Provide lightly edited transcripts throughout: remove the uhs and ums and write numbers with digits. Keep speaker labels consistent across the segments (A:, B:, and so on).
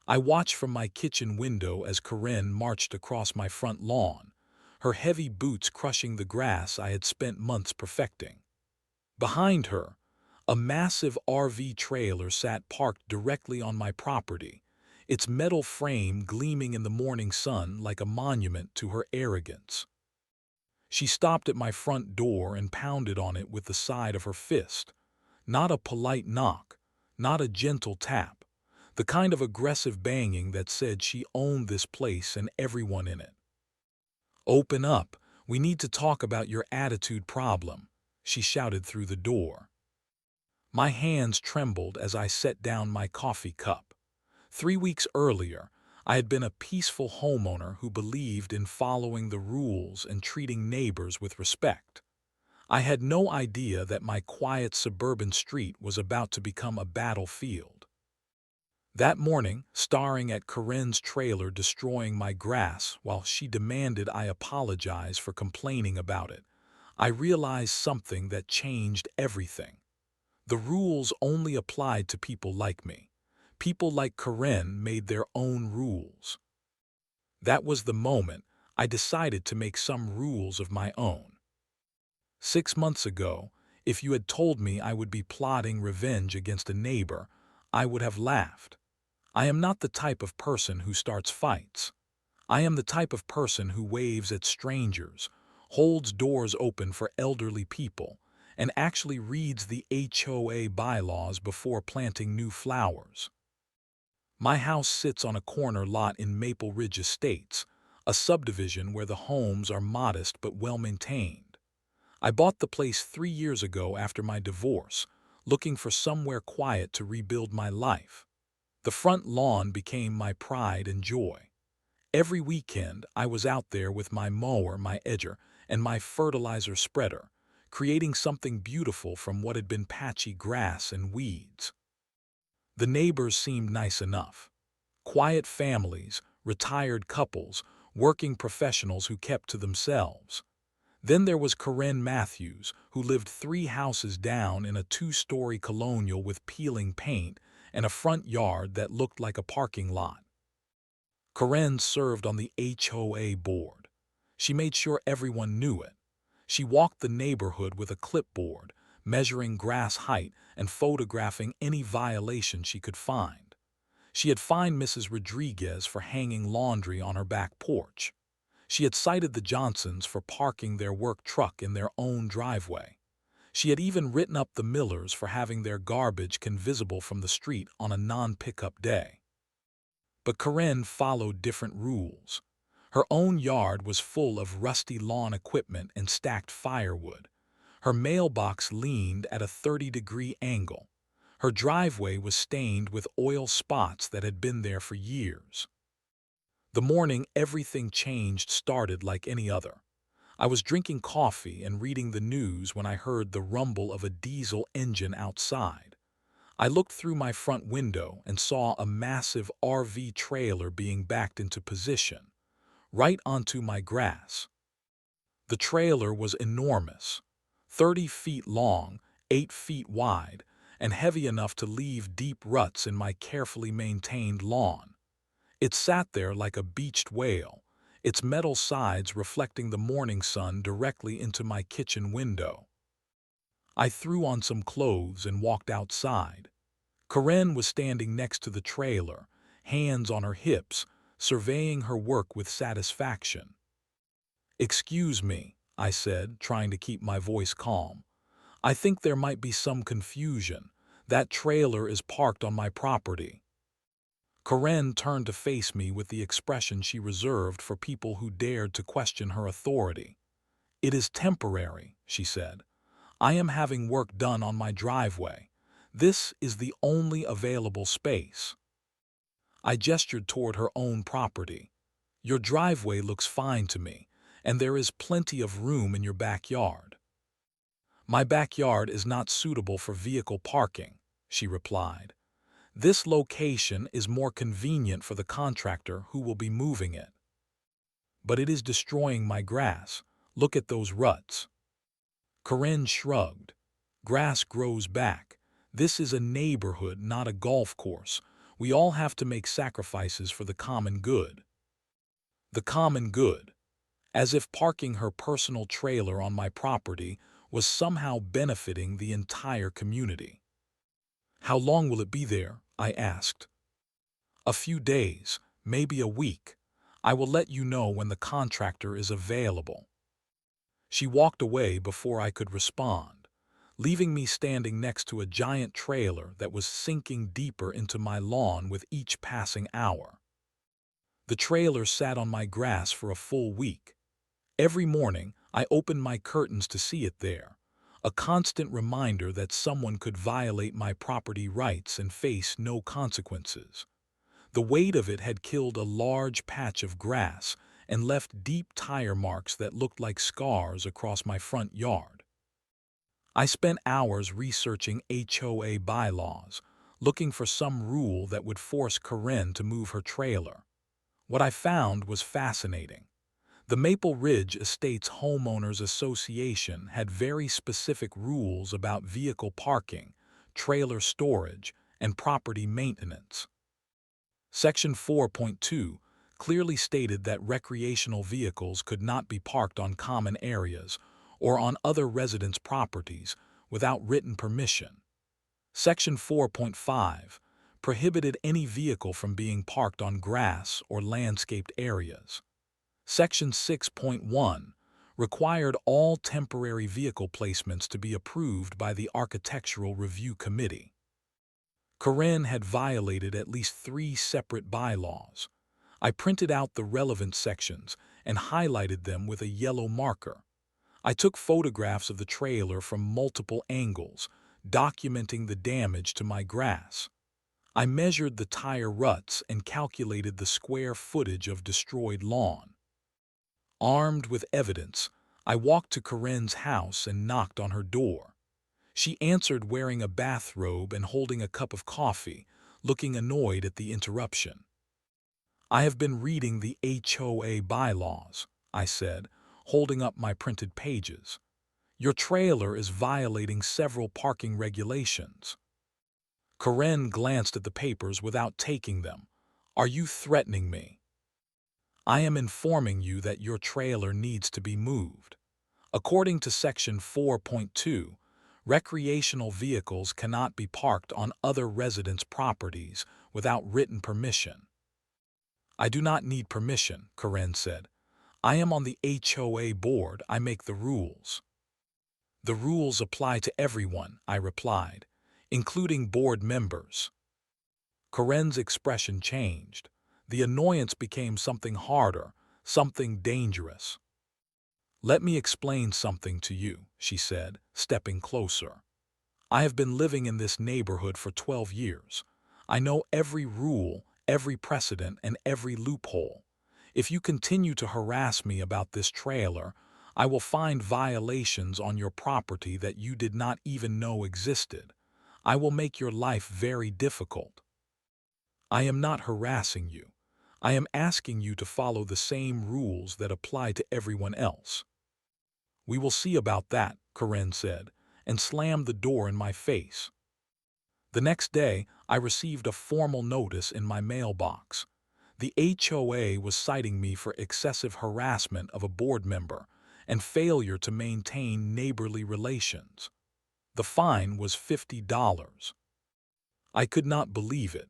A: I watched from my kitchen window as Corinne marched across my front lawn, her heavy boots crushing the grass I had spent months perfecting. Behind her, a massive RV trailer sat parked directly on my property, its metal frame gleaming in the morning sun like a monument to her arrogance. She stopped at my front door and pounded on it with the side of her fist. Not a polite knock, not a gentle tap, the kind of aggressive banging that said she owned this place and everyone in it. "Open up, we need to talk about your attitude problem," she shouted through the door. My hands trembled as I set down my coffee cup. 3 weeks earlier, I had been a peaceful homeowner who believed in following the rules and treating neighbors with respect. I had no idea that my quiet suburban street was about to become a battlefield. That morning, staring at Corinne's trailer destroying my grass while she demanded I apologize for complaining about it, I realized something that changed everything. The rules only applied to people like me. People like Corinne made their own rules. That was the moment I decided to make some rules of my own. 6 months ago, if you had told me I would be plotting revenge against a neighbor, I would have laughed. I am not the type of person who starts fights. I am the type of person who waves at strangers, holds doors open for elderly people, and actually reads the HOA bylaws before planting new flowers. My house sits on a corner lot in Maple Ridge Estates, a subdivision where the homes are modest but well-maintained. I bought the place 3 years ago after my divorce, looking for somewhere quiet to rebuild my life. The front lawn became my pride and joy. Every weekend, I was out there with my mower, my edger, and my fertilizer spreader, creating something beautiful from what had been patchy grass and weeds. The neighbors seemed nice enough. Quiet families, retired couples, working professionals who kept to themselves. Then there was Corinne Matthews, who lived 3 houses down in a 2-story colonial with peeling paint and a front yard that looked like a parking lot. Corinne served on the HOA board. She made sure everyone knew it. She walked the neighborhood with a clipboard, measuring grass height and photographing any violation she could find. She had fined Mrs. Rodriguez for hanging laundry on her back porch. She had cited the Johnsons for parking their work truck in their own driveway. She had even written up the Millers for having their garbage can visible from the street on a non-pickup day. But Corinne followed different rules. Her own yard was full of rusty lawn equipment and stacked firewood. Her mailbox leaned at a 30-degree angle. Her driveway was stained with oil spots that had been there for years. The morning everything changed started like any other. I was drinking coffee and reading the news when I heard the rumble of a diesel engine outside. I looked through my front window and saw a massive RV trailer being backed into position, right onto my grass. The trailer was enormous, 30 feet long, 8 feet wide, and heavy enough to leave deep ruts in my carefully maintained lawn. It sat there like a beached whale, its metal sides reflecting the morning sun directly into my kitchen window. I threw on some clothes and walked outside. Corinne was standing next to the trailer, hands on her hips, surveying her work with satisfaction. "Excuse me," I said, trying to keep my voice calm. "I think there might be some confusion. That trailer is parked on my property." Corinne turned to face me with the expression she reserved for people who dared to question her authority. "It is temporary," she said. "I am having work done on my driveway. This is the only available space." I gestured toward her own property. "Your driveway looks fine to me, and there is plenty of room in your backyard." "My backyard is not suitable for vehicle parking," she replied. "This location is more convenient for the contractor who will be moving it." "But it is destroying my grass. Look at those ruts." Corinne shrugged. "Grass grows back. This is a neighborhood, not a golf course. We all have to make sacrifices for the common good. The common good. As if parking her personal trailer on my property was somehow benefiting the entire community. How long will it be there? I asked. A few days, maybe a week. I will let you know when the contractor is available. She walked away before I could respond, leaving me standing next to a giant trailer that was sinking deeper into my lawn with each passing hour. The trailer sat on my grass for a full week. Every morning, I opened my curtains to see it there, a constant reminder that someone could violate my property rights and face no consequences. The weight of it had killed a large patch of grass and left deep tire marks that looked like scars across my front yard. I spent hours researching HOA bylaws, looking for some rule that would force Karen to move her trailer. What I found was fascinating. The Maple Ridge Estates Homeowners Association had very specific rules about vehicle parking, trailer storage, and property maintenance. Section 4.2 clearly stated that recreational vehicles could not be parked on common areas or on other residents' properties without written permission. Section 4.5 prohibited any vehicle from being parked on grass or landscaped areas. Section 6.1 required all temporary vehicle placements to be approved by the Architectural Review Committee. Karen had violated at least 3 separate bylaws. I printed out the relevant sections and highlighted them with a yellow marker. I took photographs of the trailer from multiple angles, documenting the damage to my grass. I measured the tire ruts and calculated the square footage of destroyed lawn. Armed with evidence, I walked to Karen's house and knocked on her door. She answered wearing a bathrobe and holding a cup of coffee, looking annoyed at the interruption. I have been reading the HOA bylaws, I said, holding up my printed pages. Your trailer is violating several parking regulations. Karen glanced at the papers without taking them. Are you threatening me? I am informing you that your trailer needs to be moved. According to Section 4.2, recreational vehicles cannot be parked on other residents' properties without written permission. I do not need permission, Karen said. I am on the HOA board. I make the rules. The rules apply to everyone, I replied, including board members. Karen's expression changed. The annoyance became something harder, something dangerous. Let me explain something to you, she said, stepping closer. I have been living in this neighborhood for 12 years. I know every rule, every precedent, and every loophole. If you continue to harass me about this trailer, I will find violations on your property that you did not even know existed. I will make your life very difficult. I am not harassing you. I am asking you to follow the same rules that apply to everyone else. We will see about that, Karen said, and slammed the door in my face. The next day, I received a formal notice in my mailbox. The HOA was citing me for excessive harassment of a board member and failure to maintain neighborly relations. The fine was $50. I could not believe it.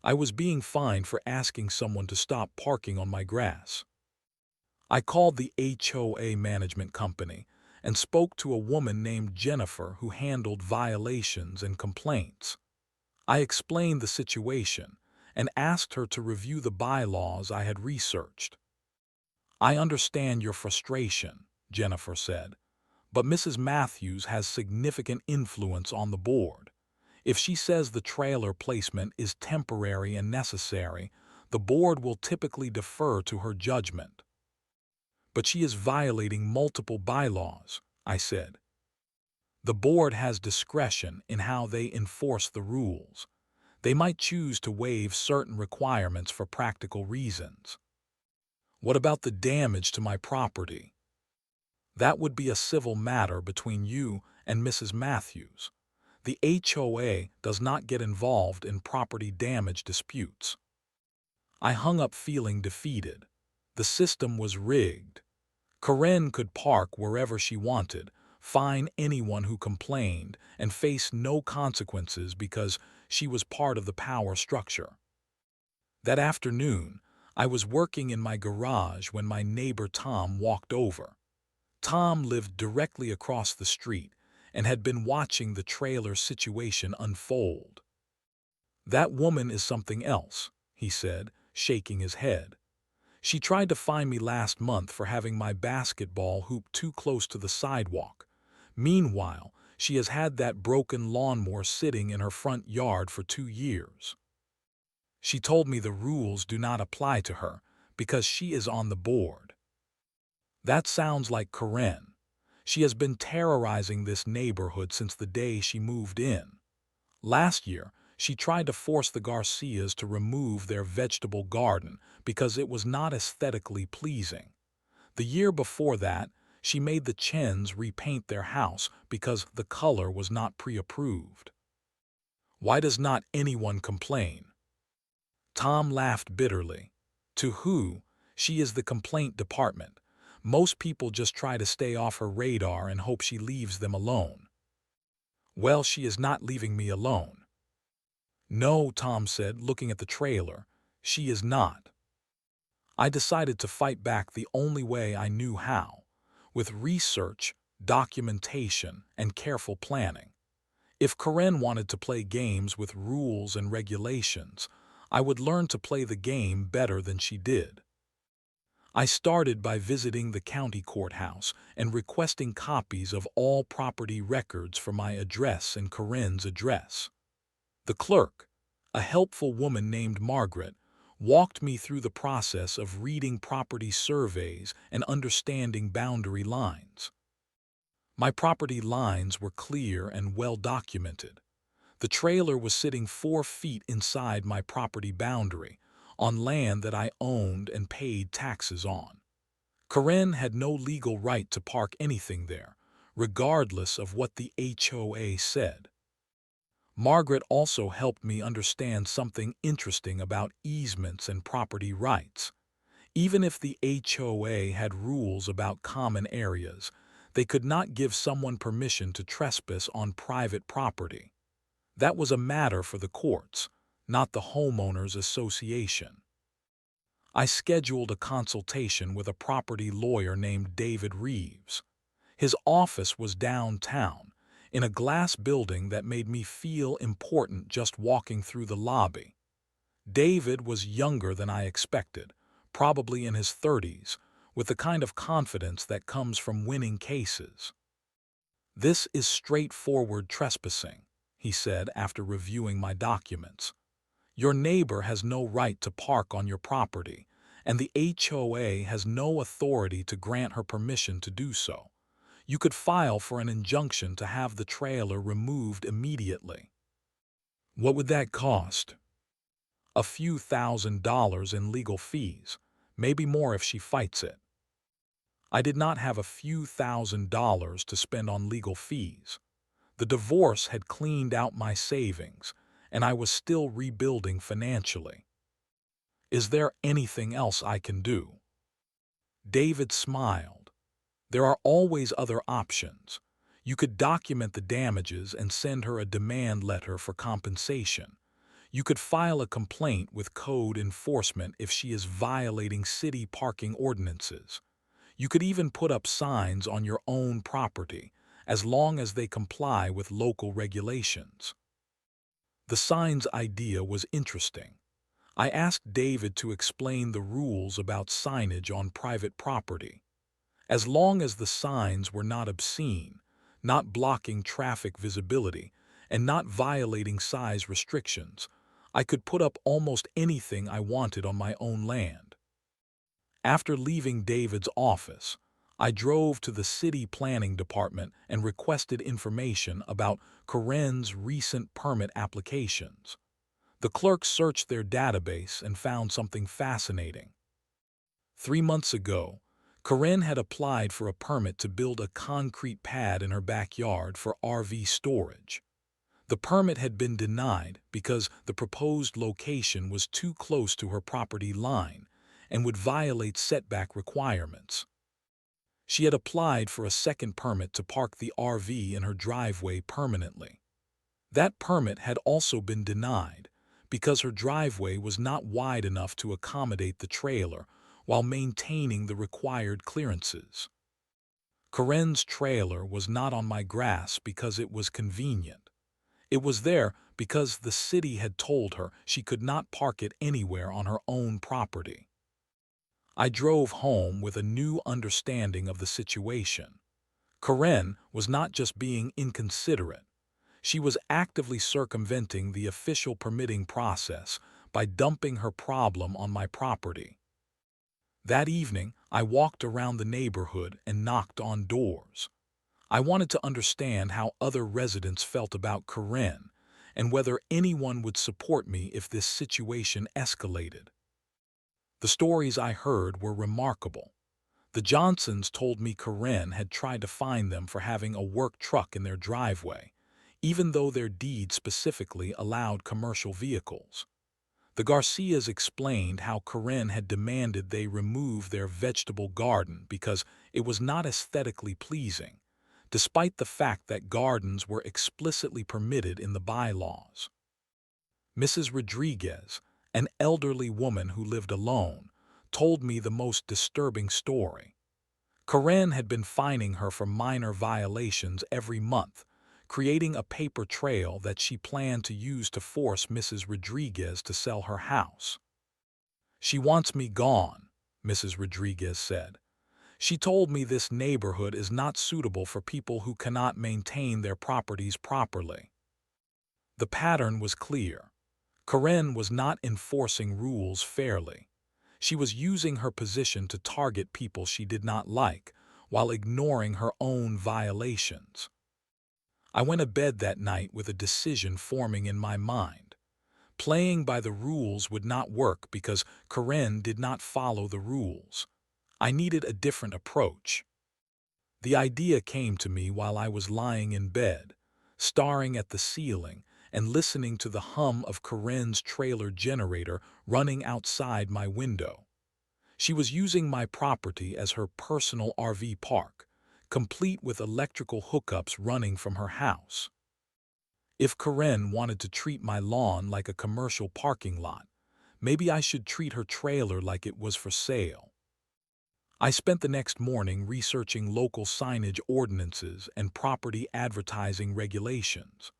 A: I was being fined for asking someone to stop parking on my grass. I called the HOA management company and spoke to a woman named Jennifer who handled violations and complaints. I explained the situation and asked her to review the bylaws I had researched. I understand your frustration, Jennifer said, but Mrs. Matthews has significant influence on the board. If she says the trailer placement is temporary and necessary, the board will typically defer to her judgment. But she is violating multiple bylaws, I said. The board has discretion in how they enforce the rules. They might choose to waive certain requirements for practical reasons. What about the damage to my property? That would be a civil matter between you and Mrs. Matthews. The HOA does not get involved in property damage disputes. I hung up feeling defeated. The system was rigged. Karen could park wherever she wanted, fine anyone who complained, and face no consequences because she was part of the power structure. That afternoon, I was working in my garage when my neighbor Tom walked over. Tom lived directly across the street and had been watching the trailer situation unfold. "That woman is something else," he said, shaking his head. "She tried to fine me last month for having my basketball hoop too close to the sidewalk. Meanwhile, she has had that broken lawnmower sitting in her front yard for 2 years. She told me the rules do not apply to her because she is on the board." That sounds like Karen. She has been terrorizing this neighborhood since the day she moved in. Last year, she tried to force the Garcias to remove their vegetable garden because it was not aesthetically pleasing. The year before that, she made the Chens repaint their house because the color was not pre-approved. Why does not anyone complain? Tom laughed bitterly. To who? She is the complaint department. Most people just try to stay off her radar and hope she leaves them alone. Well, she is not leaving me alone. No, Tom said, looking at the trailer. She is not. I decided to fight back the only way I knew how, with research, documentation, and careful planning. If Karen wanted to play games with rules and regulations, I would learn to play the game better than she did. I started by visiting the county courthouse and requesting copies of all property records for my address and Karen's address. The clerk, a helpful woman named Margaret, walked me through the process of reading property surveys and understanding boundary lines. My property lines were clear and well documented. The trailer was sitting 4 feet inside my property boundary, on land that I owned and paid taxes on. Karen had no legal right to park anything there, regardless of what the HOA said. Margaret also helped me understand something interesting about easements and property rights. Even if the HOA had rules about common areas, they could not give someone permission to trespass on private property. That was a matter for the courts, not the homeowners association. I scheduled a consultation with a property lawyer named David Reeves. His office was downtown, in a glass building that made me feel important just walking through the lobby. David was younger than I expected, probably in his 30s, with the kind of confidence that comes from winning cases. "This is straightforward trespassing," he said after reviewing my documents. "Your neighbor has no right to park on your property, and the HOA has no authority to grant her permission to do so. You could file for an injunction to have the trailer removed immediately." What would that cost? A few $1,000s in legal fees, maybe more if she fights it. I did not have a few $1,000s to spend on legal fees. The divorce had cleaned out my savings, and I was still rebuilding financially. "Is there anything else I can do?" David smiled. "There are always other options. You could document the damages and send her a demand letter for compensation. You could file a complaint with code enforcement if she is violating city parking ordinances. You could even put up signs on your own property, as long as they comply with local regulations." The signs idea was interesting. I asked David to explain the rules about signage on private property. As long as the signs were not obscene, not blocking traffic visibility, and not violating size restrictions, I could put up almost anything I wanted on my own land. After leaving David's office, I drove to the city planning department and requested information about Karen's recent permit applications. The clerk searched their database and found something fascinating. 3 months ago, Karen had applied for a permit to build a concrete pad in her backyard for RV storage. The permit had been denied because the proposed location was too close to her property line and would violate setback requirements. She had applied for a second permit to park the RV in her driveway permanently. That permit had also been denied because her driveway was not wide enough to accommodate the trailer while maintaining the required clearances. Corinne's trailer was not on my grass because it was convenient. It was there because the city had told her she could not park it anywhere on her own property. I drove home with a new understanding of the situation. Corinne was not just being inconsiderate. She was actively circumventing the official permitting process by dumping her problem on my property. That evening, I walked around the neighborhood and knocked on doors. I wanted to understand how other residents felt about Corinne and whether anyone would support me if this situation escalated. The stories I heard were remarkable. The Johnsons told me Corinne had tried to fine them for having a work truck in their driveway, even though their deed specifically allowed commercial vehicles. The Garcias explained how Corinne had demanded they remove their vegetable garden because it was not aesthetically pleasing, despite the fact that gardens were explicitly permitted in the bylaws. Mrs. Rodriguez, an elderly woman who lived alone, told me the most disturbing story. Corinne had been fining her for minor violations every month, creating a paper trail that she planned to use to force Mrs. Rodriguez to sell her house. "She wants me gone," Mrs. Rodriguez said. "She told me this neighborhood is not suitable for people who cannot maintain their properties properly." The pattern was clear. Corinne was not enforcing rules fairly. She was using her position to target people she did not like, while ignoring her own violations. I went to bed that night with a decision forming in my mind. Playing by the rules would not work because Corinne did not follow the rules. I needed a different approach. The idea came to me while I was lying in bed, staring at the ceiling and listening to the hum of Corinne's trailer generator running outside my window. She was using my property as her personal RV park, complete with electrical hookups running from her house. If Corinne wanted to treat my lawn like a commercial parking lot, maybe I should treat her trailer like it was for sale. I spent the next morning researching local signage ordinances and property advertising regulations.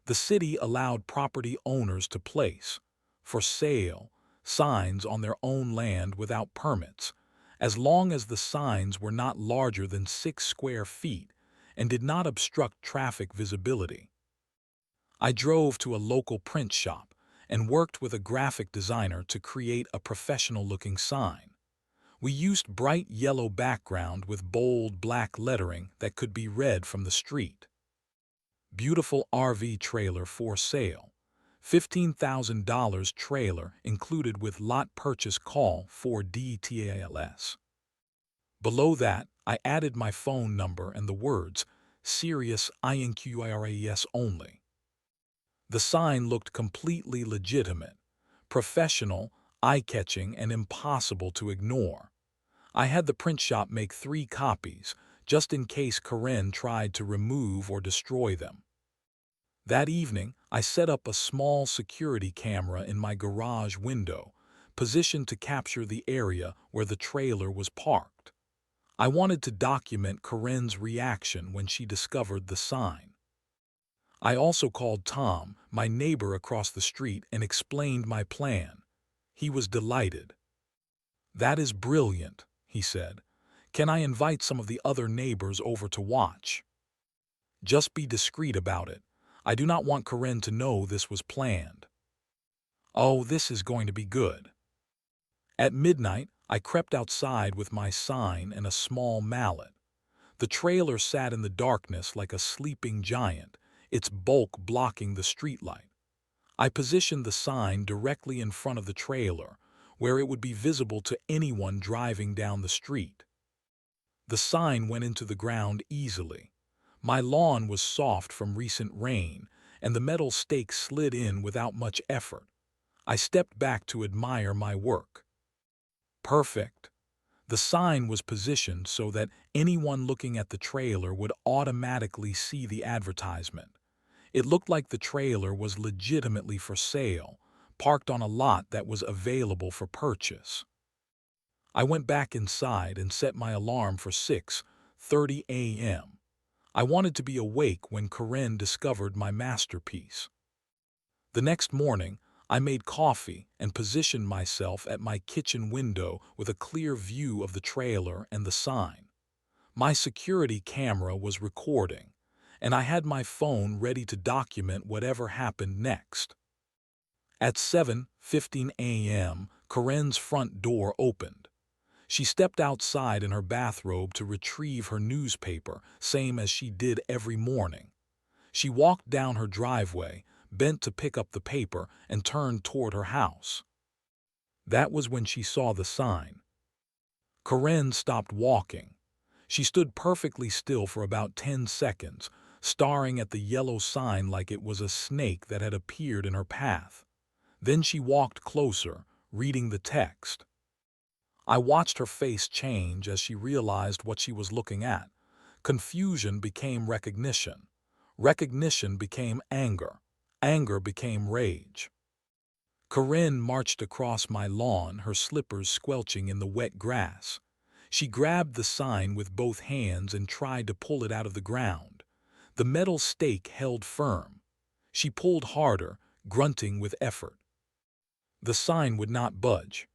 A: The city allowed property owners to place, for sale, signs on their own land without permits, as long as the signs were not larger than 6 square feet and did not obstruct traffic visibility. I drove to a local print shop and worked with a graphic designer to create a professional-looking sign. We used bright yellow background with bold black lettering that could be read from the street. Beautiful RV trailer for sale. $15,000 trailer included with lot purchase call for details. Below that, I added my phone number and the words, "Serious inquiries only." The sign looked completely legitimate, professional, eye-catching, and impossible to ignore. I had the print shop make 3 copies, just in case Corinne tried to remove or destroy them. That evening, I set up a small security camera in my garage window, positioned to capture the area where the trailer was parked. I wanted to document Corinne's reaction when she discovered the sign. I also called Tom, my neighbor across the street, and explained my plan. He was delighted. "That is brilliant," he said. "Can I invite some of the other neighbors over to watch?" "Just be discreet about it. I do not want Corinne to know this was planned." "Oh, this is going to be good." At midnight, I crept outside with my sign and a small mallet. The trailer sat in the darkness like a sleeping giant, its bulk blocking the streetlight. I positioned the sign directly in front of the trailer, where it would be visible to anyone driving down the street. The sign went into the ground easily. My lawn was soft from recent rain, and the metal stake slid in without much effort. I stepped back to admire my work. Perfect. The sign was positioned so that anyone looking at the trailer would automatically see the advertisement. It looked like the trailer was legitimately for sale, parked on a lot that was available for purchase. I went back inside and set my alarm for 6:30 a.m. I wanted to be awake when Corinne discovered my masterpiece. The next morning, I made coffee and positioned myself at my kitchen window with a clear view of the trailer and the sign. My security camera was recording, and I had my phone ready to document whatever happened next. At 7:15 a.m., Corinne's front door opened. She stepped outside in her bathrobe to retrieve her newspaper, same as she did every morning. She walked down her driveway, bent to pick up the paper, and turned toward her house. That was when she saw the sign. Corinne stopped walking. She stood perfectly still for about 10 seconds, staring at the yellow sign like it was a snake that had appeared in her path. Then she walked closer, reading the text. I watched her face change as she realized what she was looking at. Confusion became recognition. Recognition became anger. Anger became rage. Corinne marched across my lawn, her slippers squelching in the wet grass. She grabbed the sign with both hands and tried to pull it out of the ground. The metal stake held firm. She pulled harder, grunting with effort. The sign would not budge.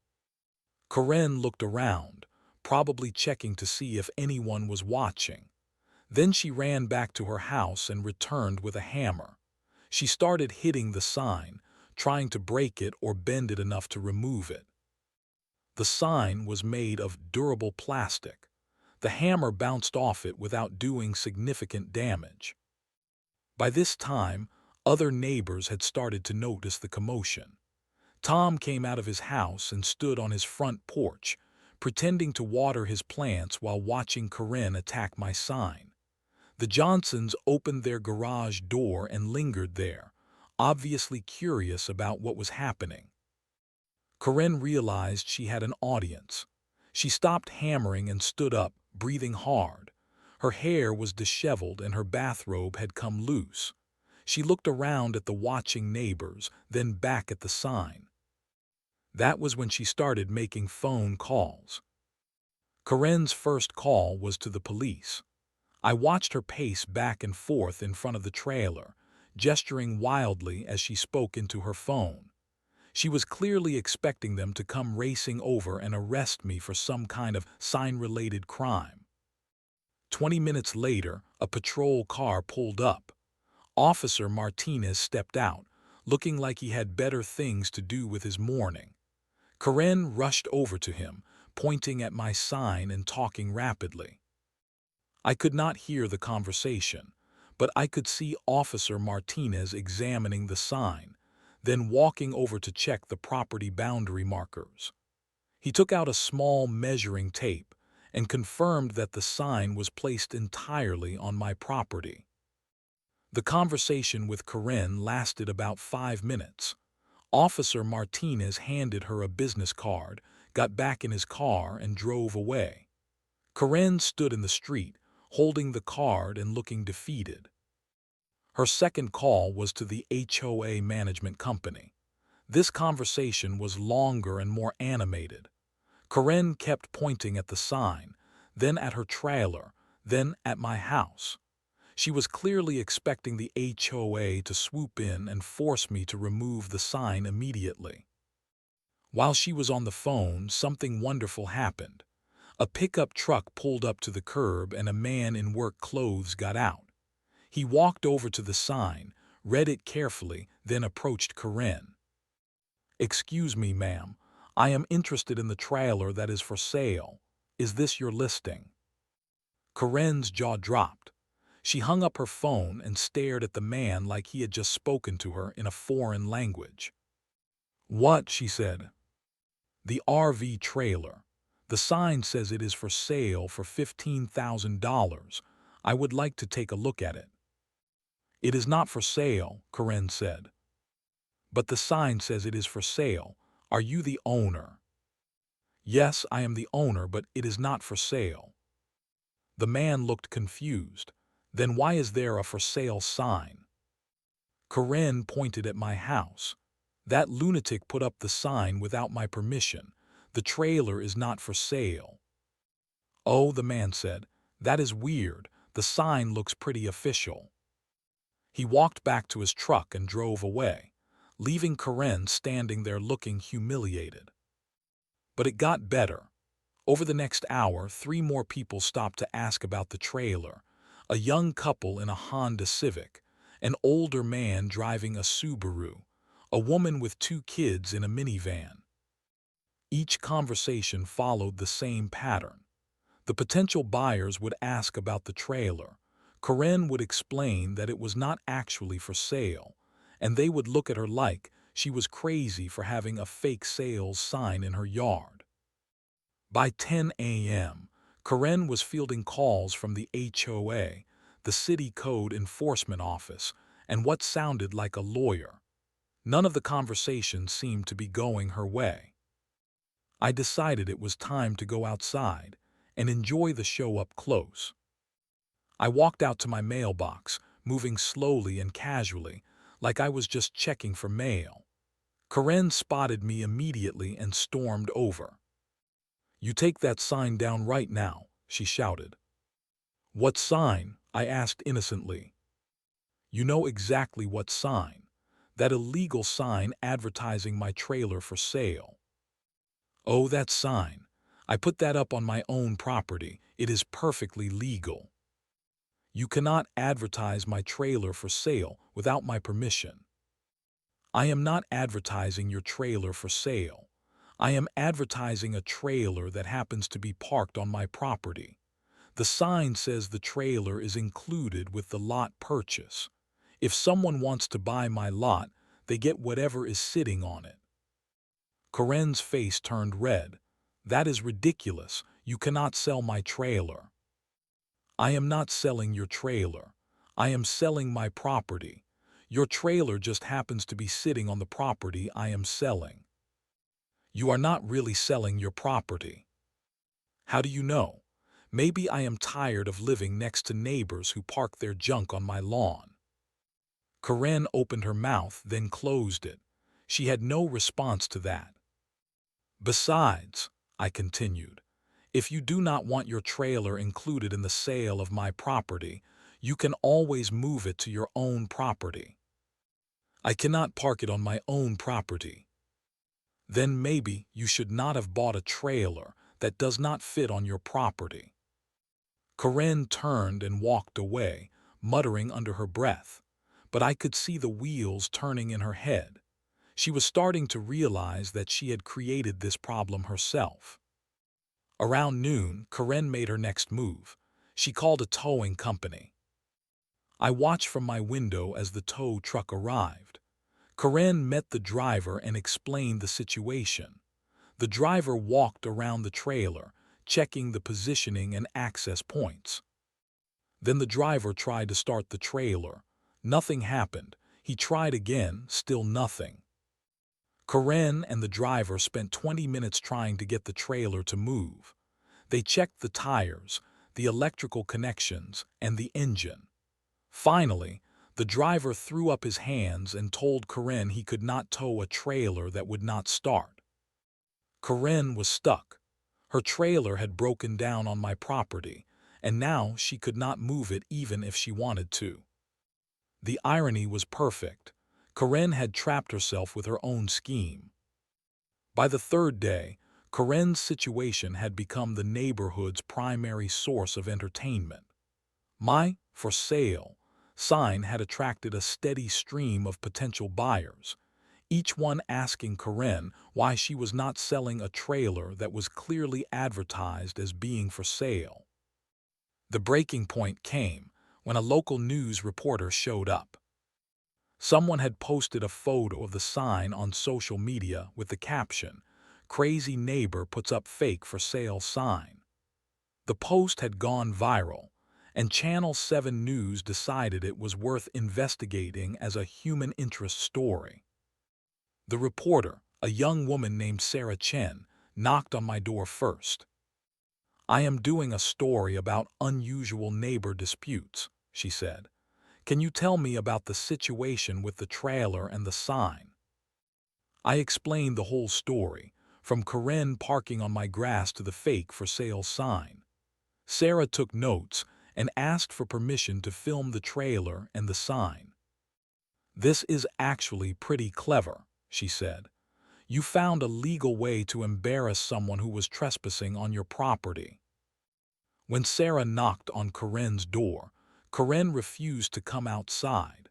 A: Corinne looked around, probably checking to see if anyone was watching. Then she ran back to her house and returned with a hammer. She started hitting the sign, trying to break it or bend it enough to remove it. The sign was made of durable plastic. The hammer bounced off it without doing significant damage. By this time, other neighbors had started to notice the commotion. Tom came out of his house and stood on his front porch, pretending to water his plants while watching Corinne attack my sign. The Johnsons opened their garage door and lingered there, obviously curious about what was happening. Corinne realized she had an audience. She stopped hammering and stood up, breathing hard. Her hair was disheveled and her bathrobe had come loose. She looked around at the watching neighbors, then back at the sign. That was when she started making phone calls. Corinne's first call was to the police. I watched her pace back and forth in front of the trailer, gesturing wildly as she spoke into her phone. She was clearly expecting them to come racing over and arrest me for some kind of sign-related crime. 20 minutes later, a patrol car pulled up. Officer Martinez stepped out, looking like he had better things to do with his morning. Corinne rushed over to him, pointing at my sign and talking rapidly. I could not hear the conversation, but I could see Officer Martinez examining the sign, then walking over to check the property boundary markers. He took out a small measuring tape and confirmed that the sign was placed entirely on my property. The conversation with Corinne lasted about 5 minutes. Officer Martinez handed her a business card, got back in his car, and drove away. Corinne stood in the street, holding the card and looking defeated. Her second call was to the HOA management company. This conversation was longer and more animated. Corinne kept pointing at the sign, then at her trailer, then at my house. She was clearly expecting the HOA to swoop in and force me to remove the sign immediately. While she was on the phone, something wonderful happened. A pickup truck pulled up to the curb and a man in work clothes got out. He walked over to the sign, read it carefully, then approached Corinne. "Excuse me, ma'am. I am interested in the trailer that is for sale. Is this your listing?" Corinne's jaw dropped. She hung up her phone and stared at the man like he had just spoken to her in a foreign language. "What?" she said. "The RV trailer. The sign says it is for sale for $15,000. I would like to take a look at it." "It is not for sale," Karen said. "But the sign says it is for sale. Are you the owner?" "Yes, I am the owner, but it is not for sale." The man looked confused. "Then why is there a for sale sign?" Karen pointed at my house. "That lunatic put up the sign without my permission. The trailer is not for sale." "Oh," the man said, "that is weird. The sign looks pretty official." He walked back to his truck and drove away, leaving Karen standing there looking humiliated. But it got better. Over the next hour, 3 more people stopped to ask about the trailer: a young couple in a Honda Civic, an older man driving a Subaru, a woman with 2 kids in a minivan. Each conversation followed the same pattern. The potential buyers would ask about the trailer. Karen would explain that it was not actually for sale, and they would look at her like she was crazy for having a fake sales sign in her yard. By 10 a.m., Karen was fielding calls from the HOA, the City Code Enforcement Office, and what sounded like a lawyer. None of the conversation seemed to be going her way. I decided it was time to go outside and enjoy the show up close. I walked out to my mailbox, moving slowly and casually, like I was just checking for mail. Karen spotted me immediately and stormed over. "You take that sign down right now," she shouted. "What sign?" I asked innocently. "You know exactly what sign. That illegal sign advertising my trailer for sale." "Oh, that sign. I put that up on my own property. It is perfectly legal." "You cannot advertise my trailer for sale without my permission." "I am not advertising your trailer for sale. I am advertising a trailer that happens to be parked on my property. The sign says the trailer is included with the lot purchase. If someone wants to buy my lot, they get whatever is sitting on it." Karen's face turned red. "That is ridiculous. You cannot sell my trailer." "I am not selling your trailer. I am selling my property. Your trailer just happens to be sitting on the property I am selling." "You are not really selling your property." "How do you know? Maybe I am tired of living next to neighbors who park their junk on my lawn." Karen opened her mouth, then closed it. She had no response to that. "Besides," I continued, "if you do not want your trailer included in the sale of my property, you can always move it to your own property." "I cannot park it on my own property." "Then maybe you should not have bought a trailer that does not fit on your property." Karen turned and walked away, muttering under her breath, but I could see the wheels turning in her head. She was starting to realize that she had created this problem herself. Around noon, Karen made her next move. She called a towing company. I watched from my window as the tow truck arrived. Karen met the driver and explained the situation. The driver walked around the trailer, checking the positioning and access points. Then the driver tried to start the trailer. Nothing happened. He tried again, still nothing. Karen and the driver spent 20 minutes trying to get the trailer to move. They checked the tires, the electrical connections, and the engine. Finally, the driver threw up his hands and told Karen he could not tow a trailer that would not start. Karen was stuck. Her trailer had broken down on my property, and now she could not move it even if she wanted to. The irony was perfect. Karen had trapped herself with her own scheme. By the third day, Karen's situation had become the neighborhood's primary source of entertainment. My "for sale" sign had attracted a steady stream of potential buyers, each one asking Karen why she was not selling a trailer that was clearly advertised as being for sale. The breaking point came when a local news reporter showed up. Someone had posted a photo of the sign on social media with the caption, "Crazy neighbor puts up fake for sale sign." The post had gone viral, and Channel 7 News decided it was worth investigating as a human interest story. The reporter, a young woman named Sarah Chen, knocked on my door first. "I am doing a story about unusual neighbor disputes," she said. "Can you tell me about the situation with the trailer and the sign?" I explained the whole story, from Karen parking on my grass to the fake for sale sign. Sarah took notes and asked for permission to film the trailer and the sign. "This is actually pretty clever," she said. "You found a legal way to embarrass someone who was trespassing on your property." When Sarah knocked on Karen's door, Karen refused to come outside.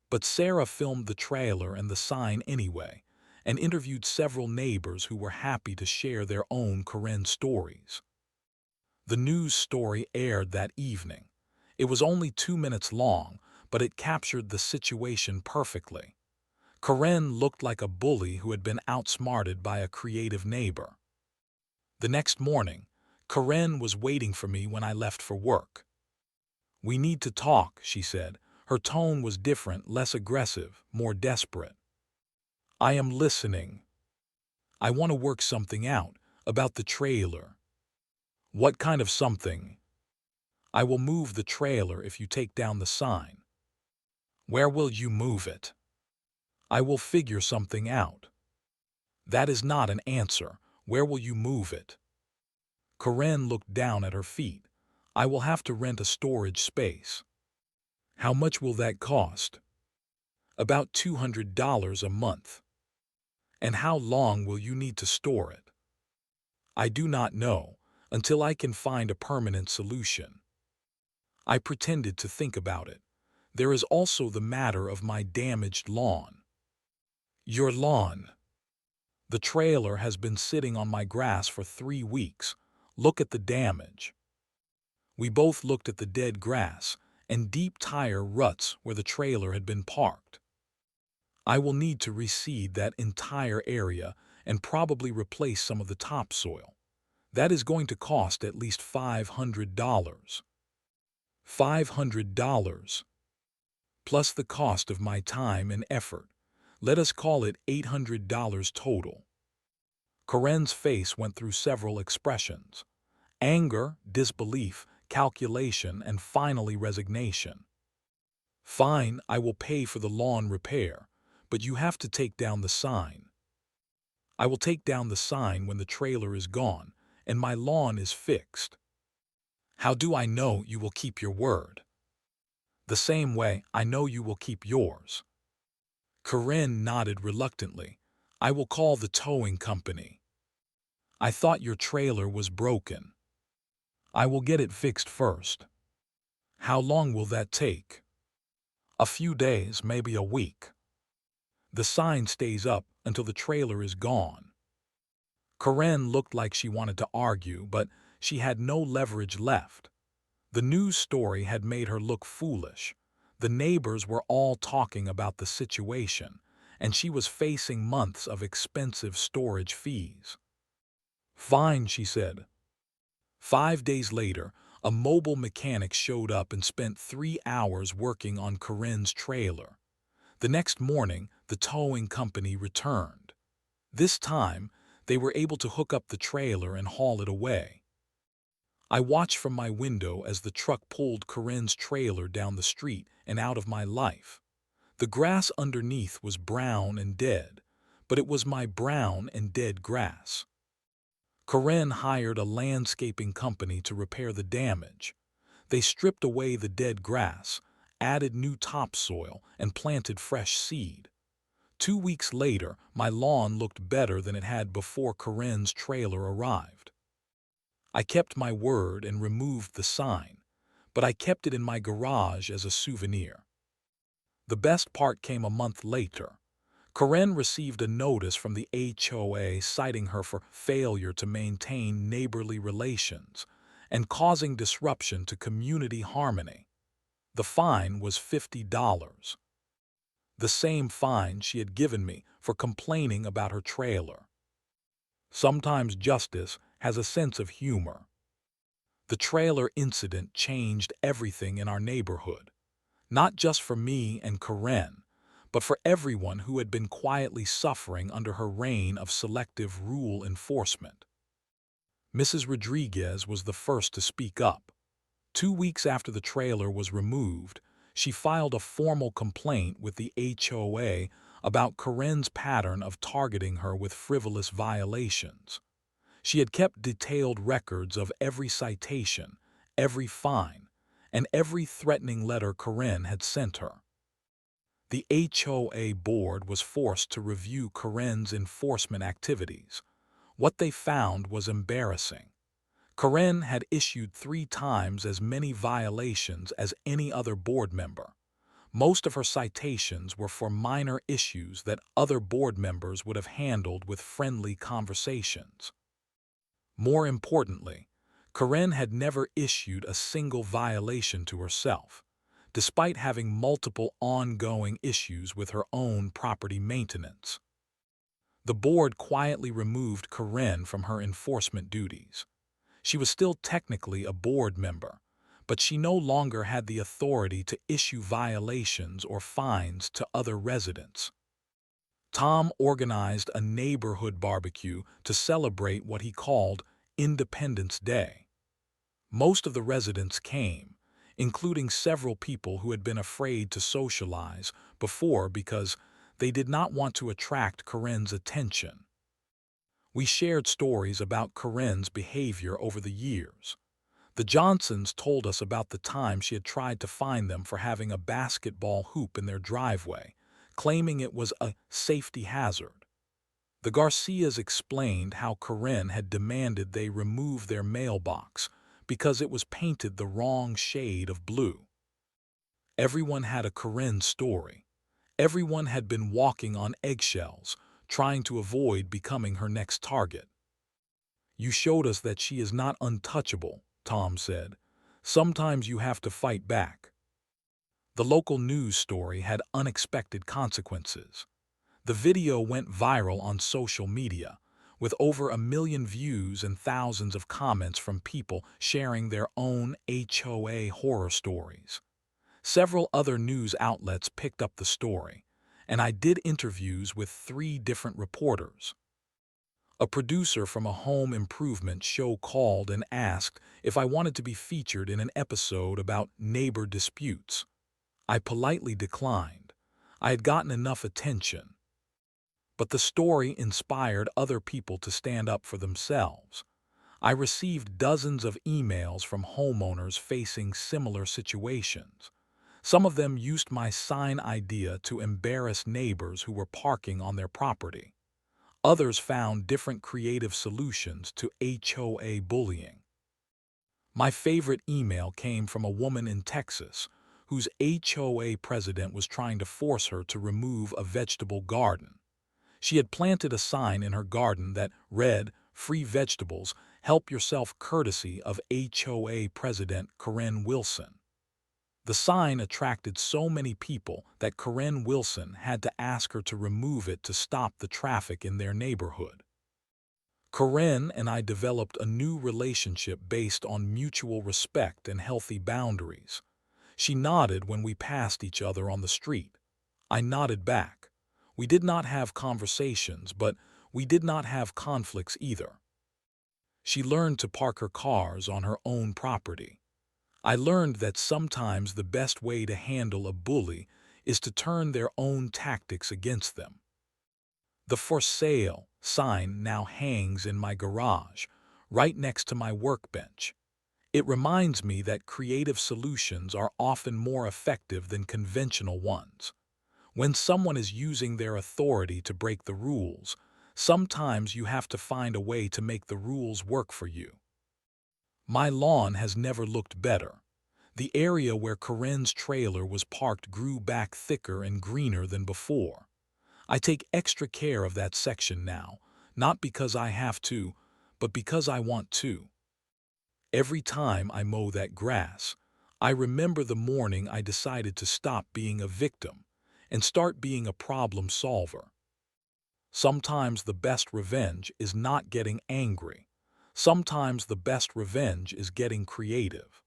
A: But Sarah filmed the trailer and the sign anyway, and interviewed several neighbors who were happy to share their own Karen stories. The news story aired that evening. It was only 2 minutes long, but it captured the situation perfectly. Karen looked like a bully who had been outsmarted by a creative neighbor. The next morning, Karen was waiting for me when I left for work. "We need to talk," she said. Her tone was different, less aggressive, more desperate. "I am listening. I want to work something out about the trailer." "What kind of something?" "I will move the trailer if you take down the sign." "Where will you move it?" "I will figure something out." "That is not an answer. Where will you move it?" Karen looked down at her feet. "I will have to rent a storage space." "How much will that cost?" "About $200 a month." "And how long will you need to store it?" "I do not know, until I can find a permanent solution." I pretended to think about it. "There is also the matter of my damaged lawn." "Your lawn?" "The trailer has been sitting on my grass for 3 weeks. Look at the damage." We both looked at the dead grass and deep tire ruts where the trailer had been parked. "I will need to reseed that entire area and probably replace some of the topsoil. That is going to cost at least $500. $500. Plus the cost of my time and effort. Let us call it $800 total." Karen's face went through several expressions: anger, disbelief, calculation, and finally resignation. "Fine, I will pay for the lawn repair, but you have to take down the sign." "I will take down the sign when the trailer is gone and my lawn is fixed." "How do I know you will keep your word?" "The same way I know you will keep yours." Karen nodded reluctantly. "I will call the towing company." "I thought your trailer was broken." "I will get it fixed first." "How long will that take?" "A few days, maybe a week." "The sign stays up until the trailer is gone." Karen looked like she wanted to argue, but she had no leverage left. The news story had made her look foolish. The neighbors were all talking about the situation, and she was facing months of expensive storage fees. "Fine," she said. 5 days later, a mobile mechanic showed up and spent 3 hours working on Karen's trailer. The next morning, the towing company returned. This time, they were able to hook up the trailer and haul it away. I watched from my window as the truck pulled Karen's trailer down the street and out of my life. The grass underneath was brown and dead, but it was my brown and dead grass. Karen hired a landscaping company to repair the damage. They stripped away the dead grass, added new topsoil, and planted fresh seed. 2 weeks later, my lawn looked better than it had before Karen's trailer arrived. I kept my word and removed the sign, but I kept it in my garage as a souvenir. The best part came a month later. Karen received a notice from the HOA citing her for failure to maintain neighborly relations and causing disruption to community harmony. The fine was $50. The same fine she had given me for complaining about her trailer. Sometimes justice has a sense of humor. The trailer incident changed everything in our neighborhood, not just for me and Karen, but for everyone who had been quietly suffering under her reign of selective rule enforcement. Mrs. Rodriguez was the first to speak up. 2 weeks after the trailer was removed, she filed a formal complaint with the HOA about Karen's pattern of targeting her with frivolous violations. She had kept detailed records of every citation, every fine, and every threatening letter Karen had sent her. The HOA board was forced to review Karen's enforcement activities. What they found was embarrassing. Karen had issued 3 times as many violations as any other board member. Most of her citations were for minor issues that other board members would have handled with friendly conversations. More importantly, Karen had never issued a single violation to herself, despite having multiple ongoing issues with her own property maintenance. The board quietly removed Karen from her enforcement duties. She was still technically a board member, but she no longer had the authority to issue violations or fines to other residents. Tom organized a neighborhood barbecue to celebrate what he called Independence Day. Most of the residents came, including several people who had been afraid to socialize before because they did not want to attract Karen's attention. We shared stories about Karen's behavior over the years. The Johnsons told us about the time she had tried to fine them for having a basketball hoop in their driveway, claiming it was a safety hazard. The Garcias explained how Karen had demanded they remove their mailbox because it was painted the wrong shade of blue. Everyone had a Karen story. Everyone had been walking on eggshells, trying to avoid becoming her next target. "You showed us that she is not untouchable," Tom said. "Sometimes you have to fight back." The local news story had unexpected consequences. The video went viral on social media, with over 1 million views and thousands of comments from people sharing their own HOA horror stories. Several other news outlets picked up the story, and I did interviews with 3 different reporters. A producer from a home improvement show called and asked if I wanted to be featured in an episode about neighbor disputes. I politely declined. I had gotten enough attention. But the story inspired other people to stand up for themselves. I received dozens of emails from homeowners facing similar situations. Some of them used my sign idea to embarrass neighbors who were parking on their property. Others found different creative solutions to HOA bullying. My favorite email came from a woman in Texas whose HOA president was trying to force her to remove a vegetable garden. She had planted a sign in her garden that read, "Free vegetables, help yourself," courtesy of HOA President Karen Wilson. The sign attracted so many people that Karen Wilson had to ask her to remove it to stop the traffic in their neighborhood. Karen and I developed a new relationship based on mutual respect and healthy boundaries. She nodded when we passed each other on the street. I nodded back. We did not have conversations, but we did not have conflicts either. She learned to park her cars on her own property. I learned that sometimes the best way to handle a bully is to turn their own tactics against them. The "For Sale" sign now hangs in my garage, right next to my workbench. It reminds me that creative solutions are often more effective than conventional ones. When someone is using their authority to break the rules, sometimes you have to find a way to make the rules work for you. My lawn has never looked better. The area where Karen's trailer was parked grew back thicker and greener than before. I take extra care of that section now, not because I have to, but because I want to. Every time I mow that grass, I remember the morning I decided to stop being a victim and start being a problem solver. Sometimes the best revenge is not getting angry. Sometimes the best revenge is getting creative.